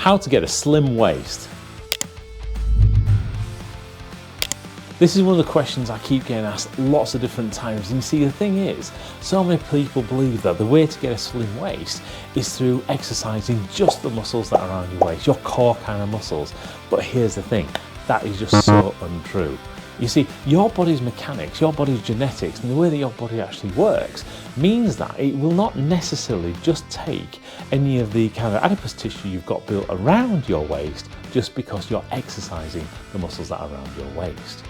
How to get a slim waist. This is one of the questions I keep getting asked lots of different times, and you see the thing is, so many people believe that the way to get a slim waist is through exercising just the muscles that are around your waist, your core kind of muscles. But here's the thing, that is just so untrue. You see, your body's mechanics, your body's genetics, and the way that your body actually works means that it will not necessarily just take any of the kind of adipose tissue you've got built around your waist just because you're exercising the muscles that are around your waist.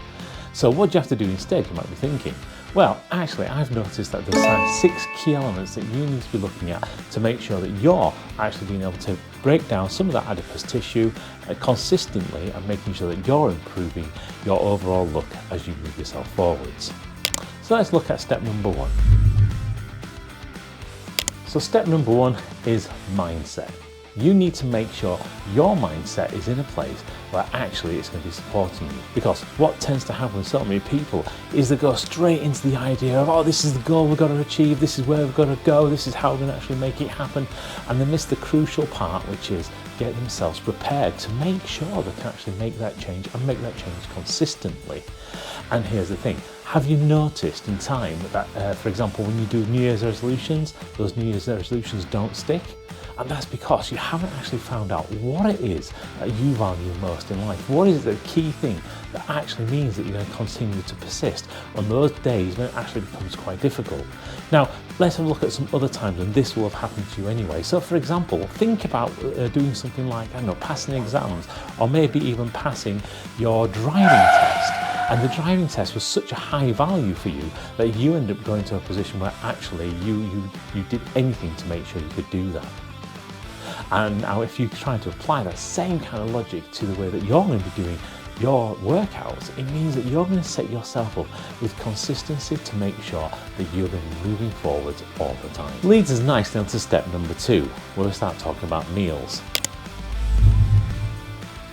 So what do you have to do instead, you might be thinking? Well, actually, I've noticed that there's 6 key elements that you need to be looking at to make sure that you're actually being able to break down some of that adipose tissue consistently and making sure that you're improving your overall look as you move yourself forwards. So let's look at step number 1. So step number 1 is mindset. You need to make sure your mindset is in a place where actually it's going to be supporting you. Because what tends to happen with so many people is they go straight into the idea of, oh, this is the goal we've got to achieve, this is where we've got to go, this is how we're going to actually make it happen. And they miss the crucial part, which is get themselves prepared to make sure they can actually make that change and make that change consistently. And here's the thing, have you noticed in time that, for example, when you do New Year's resolutions, those New Year's resolutions don't stick? And that's because you haven't actually found out what it is that you value most in life. What is the key thing that actually means that you're going to continue to persist on those days when it actually becomes quite difficult? Now, let's have a look at some other times when this will have happened to you anyway. So for example, think about doing something like, I don't know, passing exams, or maybe even passing your driving test. And the driving test was such a high value for you that you end up going to a position where actually you did anything to make sure you could do that. And now if you try to apply that same kind of logic to the way that you're going to be doing your workouts, it means that you're going to set yourself up with consistency to make sure that you're going to be moving forwards all the time. Leads us nicely onto step number 2, where we start talking about meals.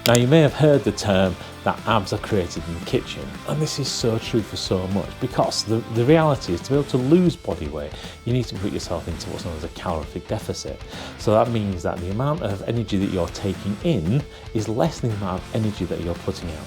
Now you may have heard the term that abs are created in the kitchen, and this is so true for so much, because the reality is, to be able to lose body weight, you need to put yourself into what's known as a calorific deficit. So that means that the amount of energy that you're taking in is less than the amount of energy that you're putting out.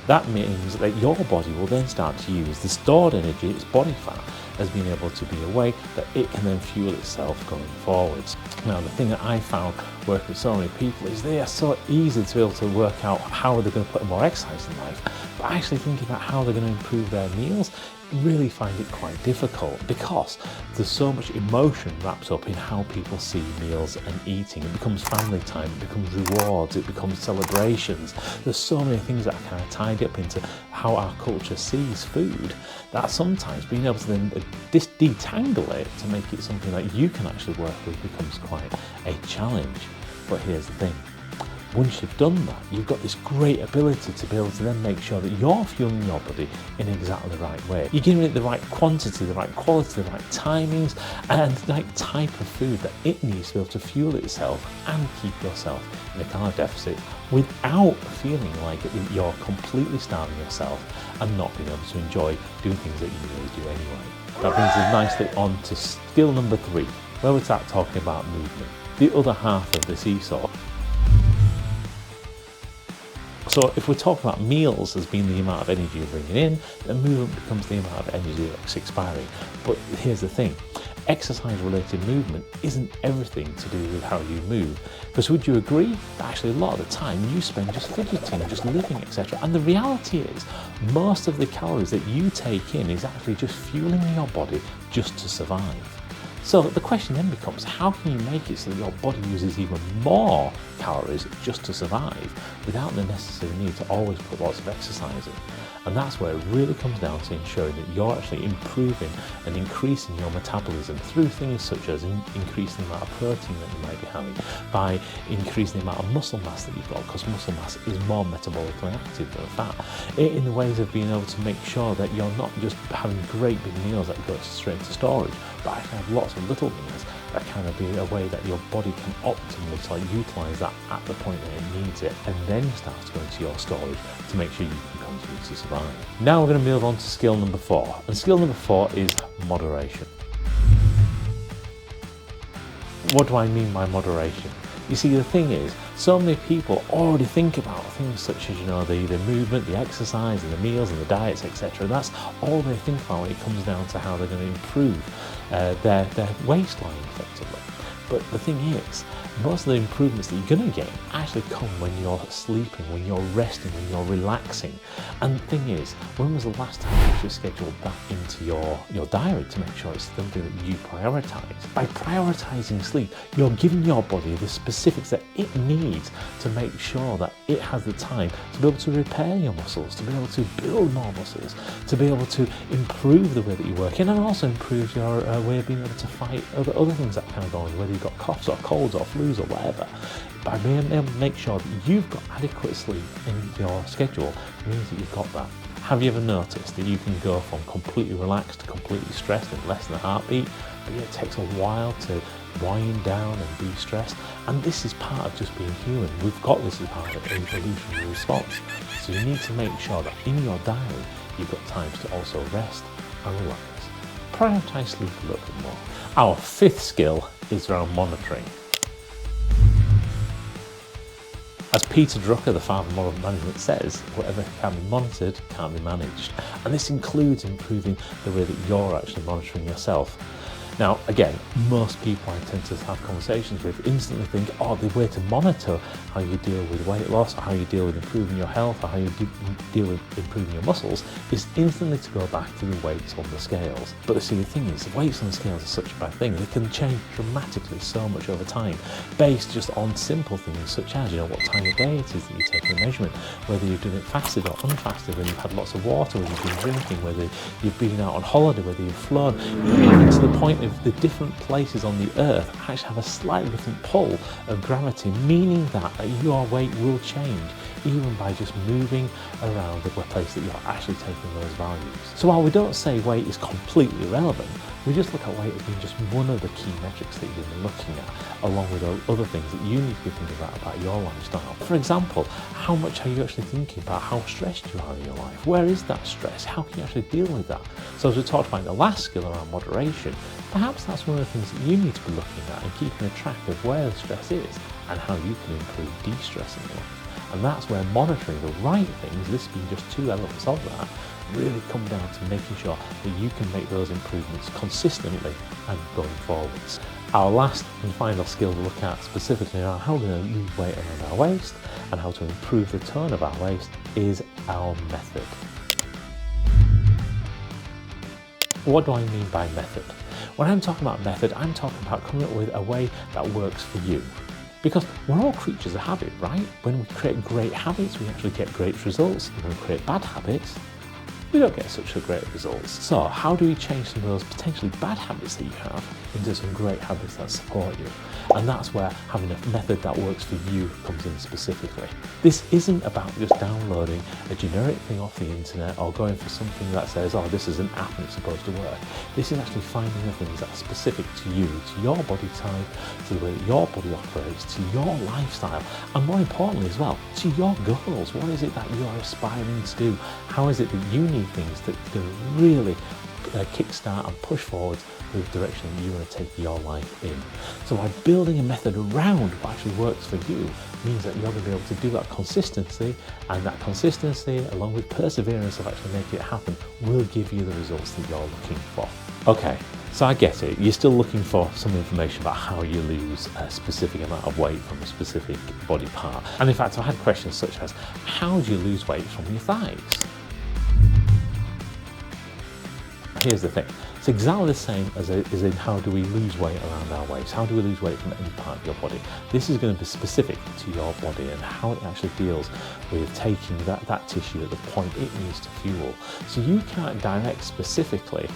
That means that your body will then start to use the stored energy, its body fat, as being able to be a way that it can then fuel itself going forwards. Now, the thing that I found working with so many people is they are so easy to be able to work out how they're going to put more exercise in life, but actually thinking about how they're going to improve their meals, really find it quite difficult, because there's so much emotion wrapped up in how people see meals and eating. It becomes family time, it becomes rewards, it becomes celebrations. There's so many things that are kind of tied up into how our culture sees food, that sometimes being able to then detangle it to make it something that you can actually work with becomes quite a challenge. But here's the thing, once you've done that, you've got this great ability to be able to then make sure that you're fueling your body in exactly the right way. You're giving it the right quantity, the right quality, the right timings, and the right type of food that it needs to be able to fuel itself and keep yourself in a calorie deficit without feeling like you're completely starving yourself and not being able to enjoy doing things that you really do anyway. That brings us nicely on to skill number 3, where we start talking about movement, the other half of the seesaw. So if we're talking about meals as being the amount of energy you're bringing in, then movement becomes the amount of energy that's expiring. But here's the thing, exercise-related movement isn't everything to do with how you move. Because would you agree that actually a lot of the time you spend just fidgeting, just living, etc. And the reality is, most of the calories that you take in is actually just fueling your body just to survive. So the question then becomes, how can you make it so that your body uses even more calories just to survive without the necessary need to always put lots of exercise in? And that's where it really comes down to ensuring that you're actually improving and increasing your metabolism through things such as increasing the amount of protein that you might be having, by increasing the amount of muscle mass that you've got, because muscle mass is more metabolically active than fat, in the ways of being able to make sure that you're not just having great big meals that go straight into storage, but actually have lots of little meals that kind of be a way that your body can optimally sort of utilise that at the point that it needs it, and then start to go into your storage to make sure you can continue to survive. Now we're going to move on to skill number 4, and skill number 4 is moderation. What do I mean by moderation? You see, the thing is, So many people already think about things such as, the movement, the exercise, and the meals and the diets, etc. That's all they think about when it comes down to how they're going to improve their waistline effectively. But the thing is, most of the improvements that you're going to get actually come when you're sleeping, when you're resting, when you're relaxing. And the thing is, when was the last time you actually scheduled that into your diary to make sure it's something that you prioritise? By prioritising sleep, you're giving your body the specifics that it needs to make sure that it has the time to be able to repair your muscles, to be able to build more muscles, to be able to improve the way that you work, and also improve your way of being able to fight other things that can go on, whether you've got coughs or colds or flus or whatever. By being able to make sure that you've got adequate sleep in your schedule means that you've got that. Have you ever noticed that you can go from completely relaxed to completely stressed in less than a heartbeat, but yet it takes a while to wind down and de-stress? And this is part of just being human. We've got this as part of an evolutionary response. So you need to make sure that in your diary you've got times to also rest and relax. Prioritise sleep a little bit more. Our fifth skill is around monitoring. As Peter Drucker, the father of modern management, says, whatever can be monitored can't be managed. And this includes improving the way that you're actually monitoring yourself. Now, again, most people I tend to have conversations with instantly think, the way to monitor how you deal with weight loss, or how you deal with improving your health, or how you deal with improving your muscles is instantly to go back to the weights on the scales. But see, the thing is, the weights on the scales are such a bad thing. They can change dramatically so much over time, based just on simple things such as, what time of day it is that you're taking a measurement, whether you've done it fasted or unfasted, whether you've had lots of water, whether you've been drinking, whether you've been out on holiday, whether you've flown, even to the point of the different places on the earth actually have a slightly different pull of gravity, meaning that your weight will change even by just moving around the place that you're actually taking those values. So while we don't say weight is completely irrelevant, we just look at weight as being just one of the key metrics that you're looking at, along with other things that you need to be thinking about your lifestyle. For example, how much are you actually thinking about how stressed you are in your life? Where is that stress? How can you actually deal with that? So as we talked about in the last skill around moderation, perhaps that's one of the things that you need to be looking at and keeping a track of where the stress is and how you can improve de-stressing your life. And that's where monitoring the right things, this being just two elements of that, really come down to making sure that you can make those improvements consistently and going forwards. Our last and final skill to look at specifically around how we're going to lose weight around our waist and how to improve the tone of our waist is our method. What do I mean by method? When I'm talking about method, I'm talking about coming up with a way that works for you. Because we're all creatures of habit, right? When we create great habits, we actually get great results. And when we create bad habits, we don't get such great results. So how do we change some of those potentially bad habits that you have into some great habits that support you? And that's where having a method that works for you comes in specifically. This isn't about just downloading a generic thing off the internet or going for something that says, this is an app and it's supposed to work. This is actually finding the things that are specific to you, to your body type, to the way that your body operates, to your lifestyle, and more importantly as well, to your goals. What is it that you are aspiring to do? How is it that you need things that can really kickstart and push forward the direction that you want to take your life in? So by building a method around what actually works for you means that you're going to be able to do that consistency, and that consistency along with perseverance of actually making it happen will give you the results that you're looking for. Okay, so I get it. You're still looking for some information about how you lose a specific amount of weight from a specific body part. And in fact, I've had questions such as, how do you lose weight from your thighs? Here's the thing. It's exactly the same as in how do we lose weight around our waist? How do we lose weight from any part of your body? This is going to be specific to your body and how it actually deals with taking that tissue at the point it needs to fuel. So you can't direct specifically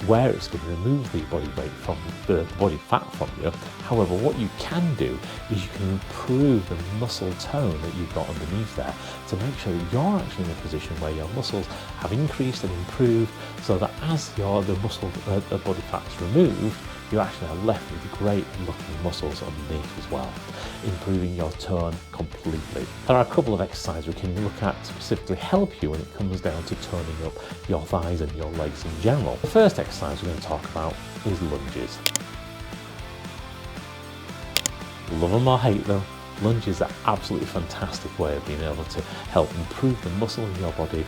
where it's going to remove the body weight from the body fat from you. However, what you can do is you can improve the muscle tone that you've got underneath there to make sure that you're actually in a position where your muscles have increased and improved, so that as the body fat's removed, you actually are left with great looking muscles underneath as well, improving your tone completely. There are a couple of exercises we can look at to specifically help you when it comes down to toning up your thighs and your legs in general. The first exercise we're going to talk about is lunges. Love them or hate them, Lunges are absolutely fantastic way of being able to help improve the muscle in your body,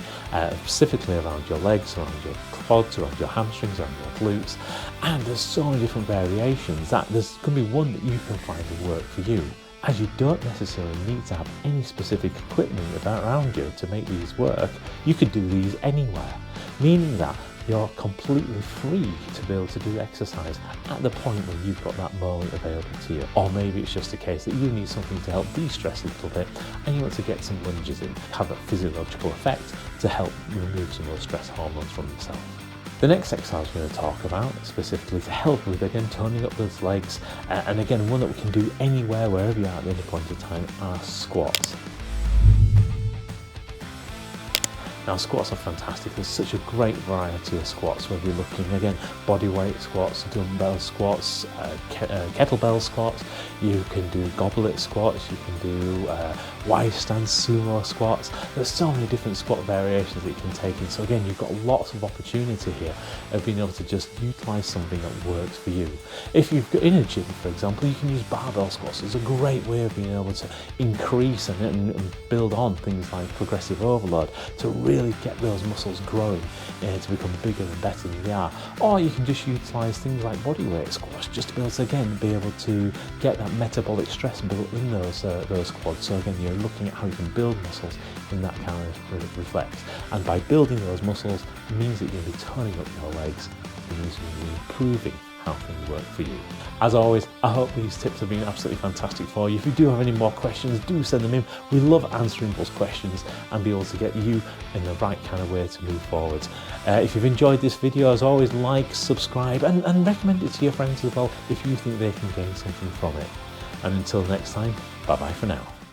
specifically around your legs, around your quads, around your hamstrings, around your glutes. And there's so many different variations that there's going to be one that you can find will work for you, as you don't necessarily need to have any specific equipment around you to make these work. You could do these anywhere, meaning that you're completely free to be able to do exercise at the point when you've got that moment available to you. Or maybe it's just a case that you need something to help de-stress a little bit and you want to get some lunges in, have a physiological effect to help remove some of those stress hormones from yourself. The next exercise we're going to talk about specifically to help with, again, toning up those legs, and again, one that we can do anywhere, wherever you are at any point in time, are squats. Now, squats are fantastic. There's such a great variety of squats, whether you're looking, again, body weight squats, dumbbell squats, kettlebell squats. You can do goblet squats, you can do waistline sumo squats. There's so many different squat variations that you can take in. So again, you've got lots of opportunity here of being able to just utilize something that works for you. If you've got in a gym, for example, you can use barbell squats. It's a great way of being able to increase and build on things like progressive overload to really get those muscles growing to become bigger and better than they are. Or you can just utilize things like body weight squats just to be able to, again, be able to get that metabolic stress built in those quads. So again, you're looking at how you can build muscles in that kind of reflex. And by building those muscles, it means that you're going to be toning up your legs. It means you're going to be improving how things work for you. As always, I hope these tips have been absolutely fantastic for you. If you do have any more questions, do send them in. We love answering those questions and be able to get you in the right kind of way to move forward. If you've enjoyed this video, as always, like, subscribe, and recommend it to your friends as well if you think they can gain something from it. And until next time, bye-bye for now.